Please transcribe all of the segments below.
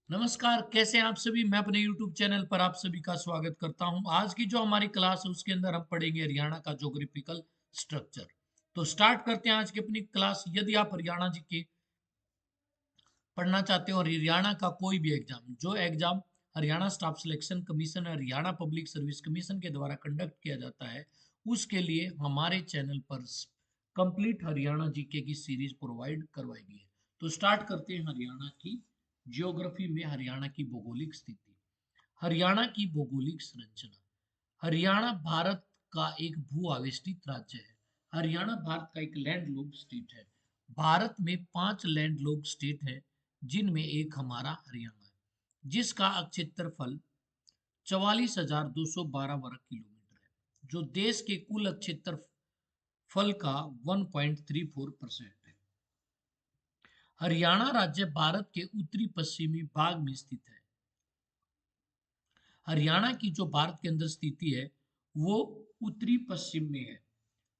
नमस्कार, कैसे हैं आप सभी? मैं अपने YouTube चैनल पर आप सभी का स्वागत करता हूं। आज की जो हमारी क्लास है उसके अंदर हम पढ़ेंगे हरियाणा का ज्योग्राफिकल स्ट्रक्चर। तो स्टार्ट करते हैं आज की अपनी क्लास। यदि आप हरियाणा जी के पढ़ना चाहते हो और हरियाणा का कोई भी एग्जाम, जो exam Haryana staff selection commission Haryana public service commission के द्वारा कंडक्ट किया जाता है, उसके लिए हमारे चैनल पर कंप्लीट हरियाणा जीके की सीरीज प्रोवाइड करवाई गई है। तो स्टार्ट करते हैं हरियाणा की ज्योग्राफी में हरियाणा की भौगोलिक स्थिति। हरियाणा की भौगोलिक संरचना। हरियाणा भारत का एक भू आवेष्टित राज्य है। हरियाणा भारत का एक लैंडलॉक्ड स्टेट है। भारत में 5 लैंडलॉक्ड स्टेट है, जिनमें एक हमारा हरियाणा है, जिसका क्षेत्रफल 44,212 वर्ग किलोमीटर है, जो देश के कुल क्षेत्रफल का 1.34% है। हरियाणा राज्य भारत के उत्तरी पश्चिमी भाग में स्थित है। हरियाणा की जो भारत के अंदर स्थिति है वो उत्तरी पश्चिम में है।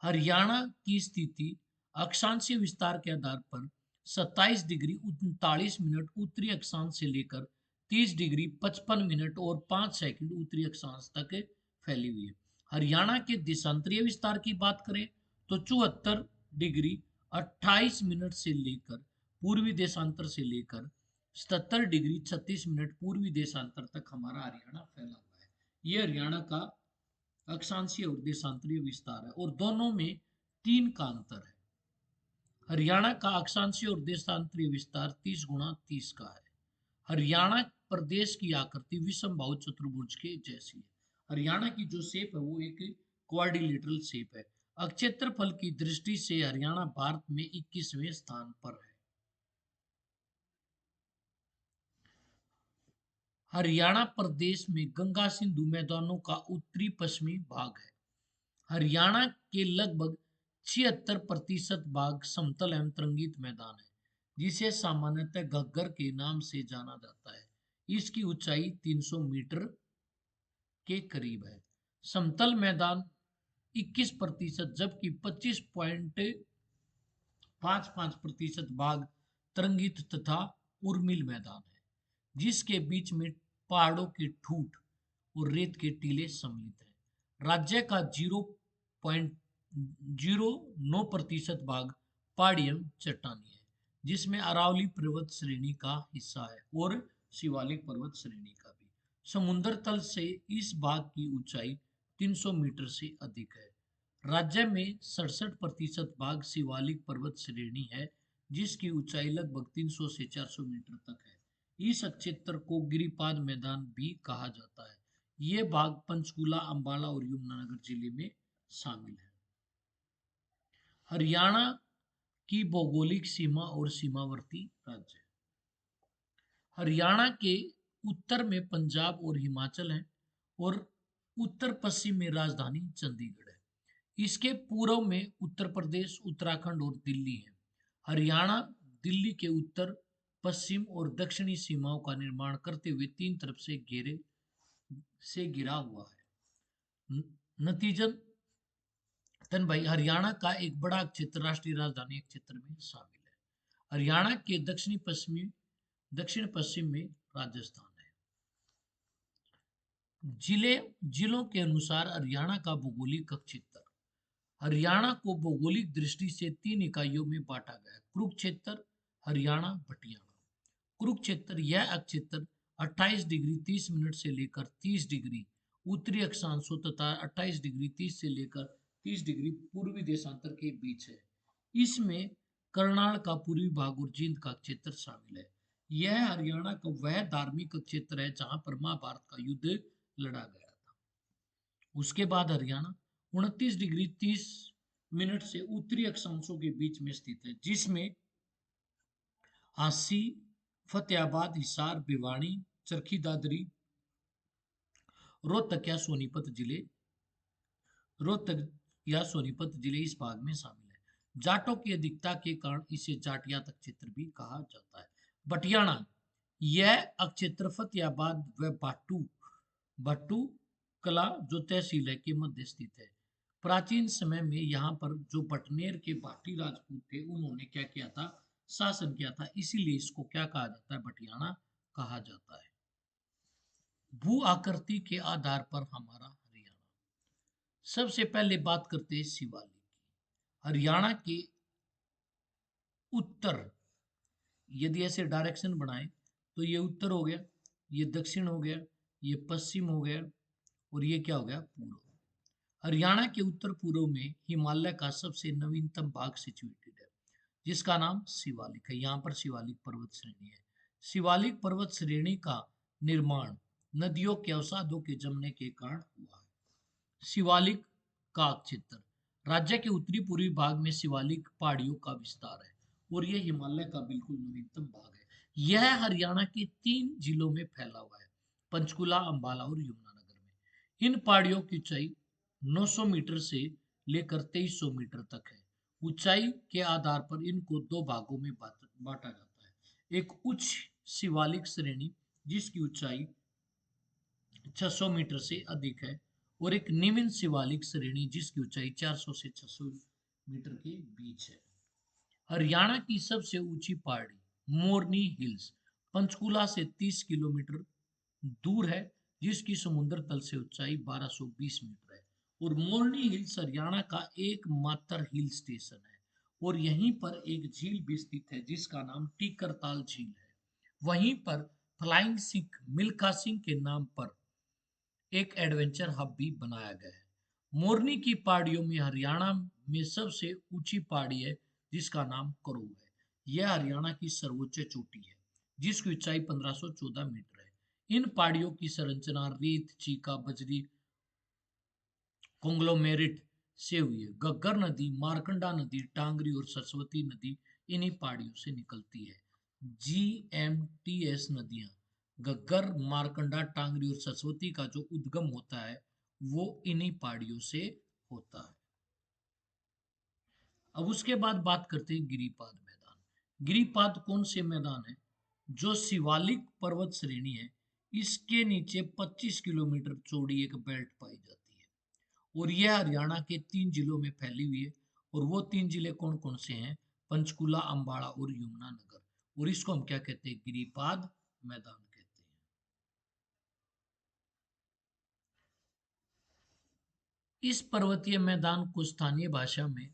हरियाणा की स्थिति अक्षांशीय विस्तार के आधार पर 27 डिग्री 39 मिनट उत्तरी अक्षांश से लेकर 30 डिग्री 55 मिनट और 5 सेकंड उत्तरी अक्षांश तक फैली हुई है। हरियाणा के देशांतरीय विस्तार की बात करें तो 74 डिग्री 28 मिनट से लेकर पूर्वी देशांतर से लेकर 77 डिग्री 36 मिनट पूर्वी देशांतर तक हमारा हरियाणा फैला हुआ है। ये हरियाणा का अक्षांशीय और देशांतरीय विस्तार है और दोनों में 3 का अंतर है। हरियाणा का अक्षांशीय और देशांतरीय विस्तार 30 गुणा 30 का है। हरियाणा प्रदेश की आकृति विषम बाहु चतुर्भुज के जैसी है। हरियाणा की जो शेप है वो एक क्वाड्रिलेटरल शेप है। क्षेत्रफल की दृष्टि से हरियाणा भारत में 21वें स्थान पर है। हरियाणा प्रदेश में गंगा सिंधु मैदानों का उत्तरी पश्चिमी भाग है। हरियाणा के लगभग 76% भाग समतल एवं तरंगित मैदान है, जिसे सामान्यतः घग्गर के नाम से जाना जाता है। इसकी ऊंचाई 300 मीटर के करीब है। समतल मैदान 21% जबकि 25.55% भाग तरंगित तथा उर्मिल मैदान है, जिसके बीच में पहाड़ों के ठूठ और रेत के टीले सम्मिलित हैं। राज्य का 0.09% भाग पहाड़ी एवं चट्टानी है, जिसमें अरावली पर्वत श्रेणी का हिस्सा है और शिवालिक पर्वत श्रेणी का भी। समुद्र तल से इस भाग की ऊंचाई 300 मीटर से अधिक है। राज्य में 67% भाग शिवालिक पर्वत श्रेणी है, जिसकी ऊंचाई लगभग 300 से 400 मीटर तक है। इस क्षेत्र को गिरिपाद मैदान भी कहा जाता है। ये भाग पंचकुला, अंबाला और यमुनानगर जिले में शामिल है। हरियाणा की भौगोलिक सीमा और सीमावर्ती राज्य। हरियाणा के उत्तर में पंजाब और हिमाचल है और उत्तर पश्चिम में राजधानी चंडीगढ़ है। इसके पूर्व में उत्तर प्रदेश, उत्तराखंड और दिल्ली है। हरियाणा दिल्ली के उत्तर पश्चिम और दक्षिणी सीमाओं का निर्माण करते हुए 3 तरफ से घिरा हुआ है। नतीजन तन भाई हरियाणा का एक बड़ा क्षेत्र राष्ट्रीय राजधानी क्षेत्र में शामिल है। हरियाणा के दक्षिण पश्चिम में राजस्थान है। जिले जिलों के अनुसार हरियाणा का भौगोलिक क्षेत्र। हरियाणा को भौगोलिक दृष्टि से 3 इकाइयों में बांटा गया: कुरुक्षेत्र, हरियाणा, भटियाणा। कुरुक्षेत्र यह क्षेत्र 28 डिग्री 30 मिनट से लेकर 30 डिग्री उत्तरी अक्षांशों तथा 28 डिग्री 30 से लेकर 30 डिग्री पूर्वी देशांतर के बीच है। इसमें करनाल का पूर्वी भाग और जींद का क्षेत्र शामिल है। यह हरियाणा का वह धार्मिक क्षेत्र है जहां पर महाभारत का युद्ध लड़ा गया था। उसके बाद हरियाणा 29 डिग्री 30 मिनट से उत्तरी अक्षांशों के बीच में स्थित है, जिसमें हांसी, फतेहाबाद, हिसार, भिवानी, चरखी दादरी, रोहतक या सोनीपत जिले इस भाग में शामिल है। जाटों की अधिकता के कारण इसे जाटियात क्षेत्र भी कहा जाता है। बटियाणा यह क्षेत्र फतेहाबाद व भाटू कला जो तहसील है के मध्य स्थित है। प्राचीन समय में यहाँ पर जो बटनेर के भाटी राजपूत थे, उन्होंने क्या किया था, शासन किया था, इसीलिए इसको क्या कहा जाता है, बटियाणा कहा जाता है। भू आकृति के आधार पर हमारा हरियाणा। सबसे पहले बात करते हैं शिवालिक की। हरियाणा के उत्तर, यदि ऐसे डायरेक्शन बनाए तो ये उत्तर हो गया, ये दक्षिण हो गया, ये पश्चिम हो गया, और ये क्या हो गया, पूर्व। हरियाणा के उत्तर पूर्व में हिमालय का सबसे नवीनतम भाग सिचुएटेड है, जिसका नाम शिवालिक है। यहाँ पर शिवालिक पर्वत श्रेणी है। शिवालिक पर्वत श्रेणी का निर्माण नदियों के अवसादों के जमने के कारण हुआ है। शिवालिक का क्षेत्र, राज्य के उत्तरी पूर्वी भाग में शिवालिक पहाड़ियों का विस्तार है, और यह हिमालय का बिल्कुल नवीनतम भाग है। यह हरियाणा के 3 जिलों में फैला हुआ है, पंचकुला, अंबाला और यमुनानगर में। इन पहाड़ियों की ऊंचाई 900 मीटर से लेकर 2300 मीटर तक है। ऊंचाई के आधार पर इनको 2 भागों में बांटा जाता है। एक उच्च शिवालिक श्रेणी जिसकी ऊंचाई 600 मीटर से अधिक है, और एक निम्न शिवालिक श्रेणी जिसकी ऊंचाई 400 से 600 मीटर के बीच है। हरियाणा की सबसे ऊंची पहाड़ी मोरनी हिल्स पंचकुला से 30 किलोमीटर दूर है, जिसकी समुद्र तल से ऊंचाई 1220 मीटर है। और मोरनी हिल्स हरियाणा का एकमात्र हिल स्टेशन है, और यहीं पर एक झील भी स्थित है जिसका नाम टीकरताल झील है। वहीं पर फ्लाइंग सिख मिल्खा सिंह के नाम पर एक एडवेंचर हब भी बनाया गया है। मोरनी की पहाड़ियों में हरियाणा में सबसे ऊंची पहाड़ी है जिसका नाम करो है। यह हरियाणा की सर्वोच्च चोटी है, जिसकी ऊंचाई 1514 मीटर है। इन पहाड़ियों की संरचना रेत, चीका, बजरी, कोंग्लोमेरेट से हुई है। गग्गर नदी, मारकंडा नदी, टांगरी और सरस्वती नदी इन्हीं पहाड़ियों से निकलती है। GMTS नदियां गग्गर, मारकंडा, टांगरी और सरस्वती का जो उद्गम होता है वो इन्हीं पहाड़ियों से होता है। अब उसके बाद बात करते हैं गिरिपाद मैदान। गिरिपाद कौन से मैदान है? जो शिवालिक पर्वत श्रेणी है, इसके नीचे 25 किलोमीटर चौड़ी एक बेल्ट पाई जाती है, और यह हरियाणा के 3 जिलों में फैली हुई है। और वो 3 जिले कौन कौन से हैं? पंचकुला, अंबाला और यमुनानगर। और इसको हम क्या कहते हैं? गिरिपाद मैदान कहते हैं। इस पर्वतीय मैदान को स्थानीय भाषा में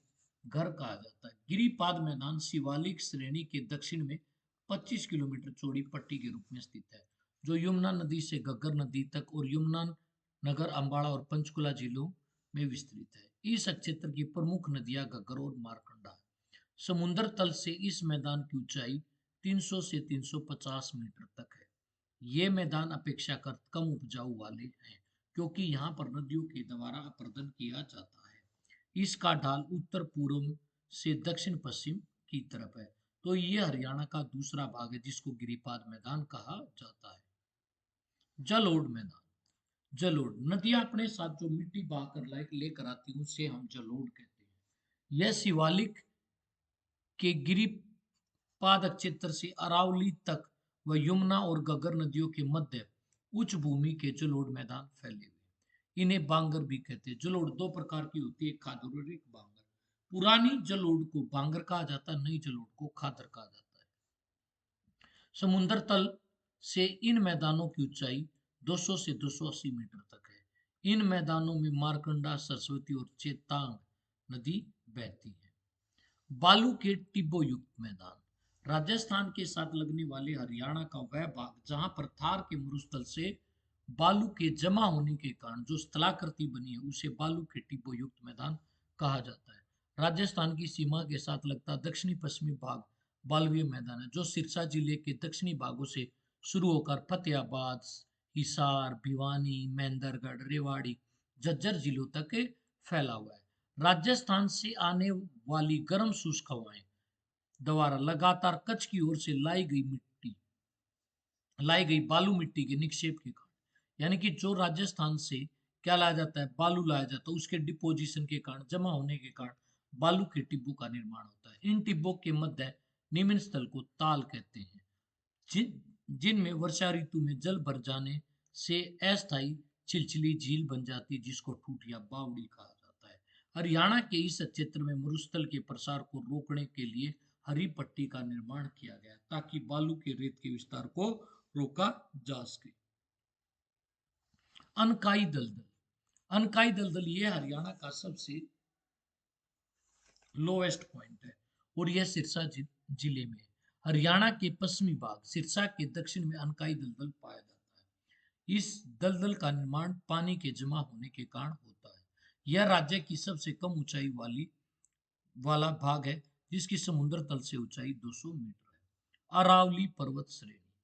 घर कहा जाता है। गिरिपाद मैदान शिवालिक श्रेणी के दक्षिण में 25 किलोमीटर चौड़ी पट्टी के रूप में स्थित है, जो यमुना नदी से गग्गर नदी तक और यमुना नगर, अंबाला और पंचकुला जिलों में विस्तृत है। इस क्षेत्र की प्रमुख नदियां गग्गर और मारकंडा है। समुद्र तल से इस मैदान की ऊंचाई 300 से 350 मीटर तक है। ये मैदान अपेक्षाकृत कम उपजाऊ वाले हैं, क्योंकि यहाँ पर नदियों के द्वारा अपर्दन किया जाता है। इसका ढाल उत्तर पूर्व से दक्षिण पश्चिम की तरफ है। तो ये हरियाणा का दूसरा भाग है जिसको गिरिपाद मैदान कहा जाता है। जलोढ़ मैदान। जलोढ़ नदियां अपने साथ जो मिट्टी बहाकर लेकर आती है उसे हम जलोढ़ कहते हैं। यह शिवालिक के गिरिपाद क्षेत्र से अरावली तक व यमुना और गग्गर नदियों के मध्य उच्च भूमि के जलोढ़ मैदान फैले हुए। इन्हें बांगर भी कहते हैं। जलोढ़ 2 प्रकार की होती है, एक खादर और एक बांगर। पुरानी जलोढ़ को बांगर कहा जाता है, नई जलोढ़ को खादर कहा जाता है। समुद्र तल से इन मैदानों की ऊंचाई 200 से 280 मीटर तक है। इन मैदानों में मारकंडा, सरस्वती और चेतांग नदी बहती है। बालू के टिब्बो युक्त मैदान। राजस्थान के साथ लगने वाले हरियाणा का वह भाग जहां पर थार के मरुस्थल से बालू के जमा होने के कारण जो स्थलाकृति बनी है उसे बालू के टिब्बो युक्त मैदान कहा जाता है। राजस्थान की सीमा के साथ लगता दक्षिणी पश्चिमी भाग बालुवीय मैदान है, जो सिरसा जिले के दक्षिणी भागों से शुरू होकर फतेहाबाद, हिसार, भिवानी, महेंद्रगढ़, रेवाड़ी, झज्जर जिलों तक फैला हुआ है। राजस्थान से आने वाली गर्म शुष्क हवाएं द्वारा लगातार कच्छ की ओर से लाई गई बालू मिट्टी के निक्षेप के कारण, यानी कि जो राजस्थान से क्या लाया जाता है? बालू लाया जाता है, उसके डिपोजिशन के कारण, जमा होने के कारण बालू के टिब्बों का निर्माण होता है। इन टिब्बों के मध्य निम्न स्थल को ताल कहते हैं, जिनमें वर्षा ऋतु में जल भर जाने से अस्थायी चिलचिली झील बन जाती है, जिसको ठूठ या बावड़ी कहा जाता है। हरियाणा के इस क्षेत्र में मरुस्थल के प्रसार को रोकने के लिए हरी पट्टी का निर्माण किया गया ताकि बालू के रेत के विस्तार को रोका जा सके। अनकाई दलदल, अनकाई दलदल ये हरियाणा का सबसे लोएस्ट पॉइंट है और यह सिरसा जिले में है। हरियाणा के पश्चिमी भाग सिरसा के दक्षिण में अनकाई दलदल पाया जाता है। इस दलदल का निर्माण पानी के जमा होने के कारण होता है। यह राज्य की सबसे कम ऊंचाई वाला भाग है, जिसकी समुद्र तल से ऊंचाई 200 मीटर है। अरावली पर्वत श्रेणी,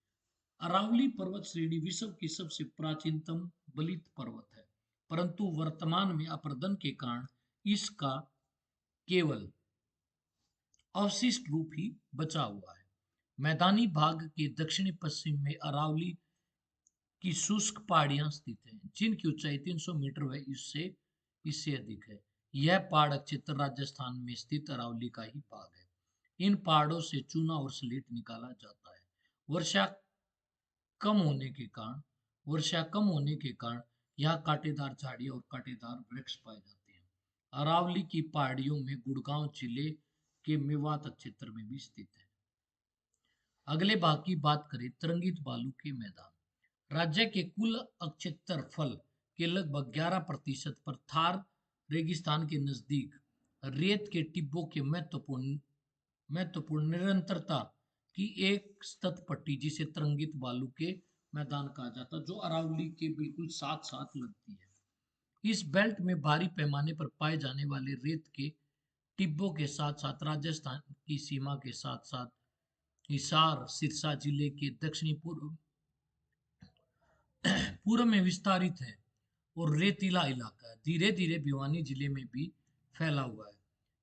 अरावली पर्वत श्रेणी विश्व की सबसे प्राचीनतम बलित पर्वत है, परंतु वर्तमान में अपरदन के कारण इसका केवल अवशिष्ट रूप ही बचा हुआ है। मैदानी भाग के दक्षिणी पश्चिम में अरावली की शुष्क पहाड़ियां स्थित हैं, जिनकी ऊंचाई 300 मीटर व इससे अधिक है। यह पहाड़ क्षेत्र राजस्थान में स्थित अरावली का ही भाग है। इन पहाड़ों से चूना और स्लेट निकाला जाता है। वर्षा कम होने के कारण वर्षा कम होने के कारण यहाँ कांटेदार झाड़ी और कांटेदार वृक्ष पाए जाते हैं। अरावली की पहाड़ियों में गुड़गांव जिले के मेवात क्षेत्र में भी स्थित है। अगले भाग की बात करें, तरंगित बालू के मैदान। राज्य के कुल क्षेत्रफल के लगभग 11% पर थार रेगिस्तान के नजदीक रेत के टिब्बों के महत्वपूर्ण निरंतरता की एक सतत पट्टी, जिसे तरंगित बालू के मैदान कहा जाता है, जो अरावली के बिल्कुल साथ साथ लगती है। इस बेल्ट में भारी पैमाने पर पाए जाने वाले रेत के टिब्बों के साथ साथ राजस्थान की सीमा के साथ साथ हिसार सिरसा जिले के दक्षिणी पूर्व में विस्तारित है और रेतीला इलाका है। धीरे धीरे भिवानी जिले में भी फैला हुआ है।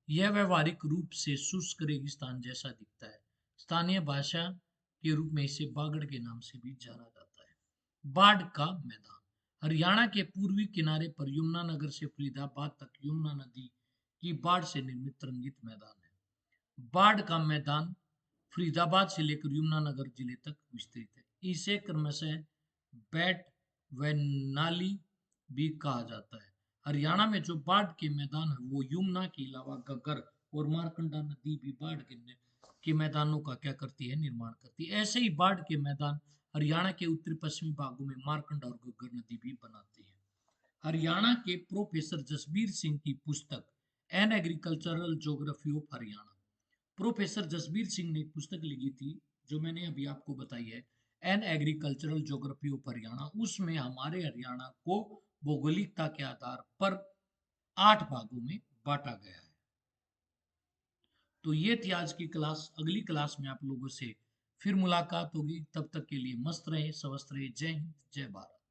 यह व्यवहारिक रूप से शुष्क रेगिस्तान जैसा दिखता है। स्थानीय भाषा के रूप में इसे बागड़ के नाम से भी जाना जाता है। बाढ़ का मैदान, हरियाणा के पूर्वी किनारे पर यमुनानगर से फरीदाबाद तक यमुना नदी की बाढ़ से निर्मित तरंगित मैदान है। बाढ़ का मैदान फरीदाबाद से लेकर यमुनानगर जिले तक विस्तृत है। इसे क्रमशः बैट व नाली भी कहा जाता है। हरियाणा में जो बाढ़ के मैदान है वो यमुना के अलावा घग्गर और मारकंडा नदी भी बाढ़ के मैदानों का क्या करती है, निर्माण करती है। ऐसे ही बाढ़ के मैदान हरियाणा के उत्तरी पश्चिमी भागों में मारकंडा और घग्गर नदी भी बनाते हैं। हरियाणा के प्रोफेसर जसबीर सिंह की पुस्तक an agricultural geography of Haryana, professor Jasbir Singh ने एक पुस्तक लिखी थी जो मैंने अभी आपको बताई है, an agricultural geography of Haryana. उसमें हमारे हरियाणा को भौगोलिकता के आधार पर 8 भागों में बांटा गया है। तो ये थी आज की क्लास। अगली क्लास में आप लोगों से फिर मुलाकात होगी। तब तक के लिए मस्त रहे, स्वस्थ रहे। जय हिंद, जय भारत।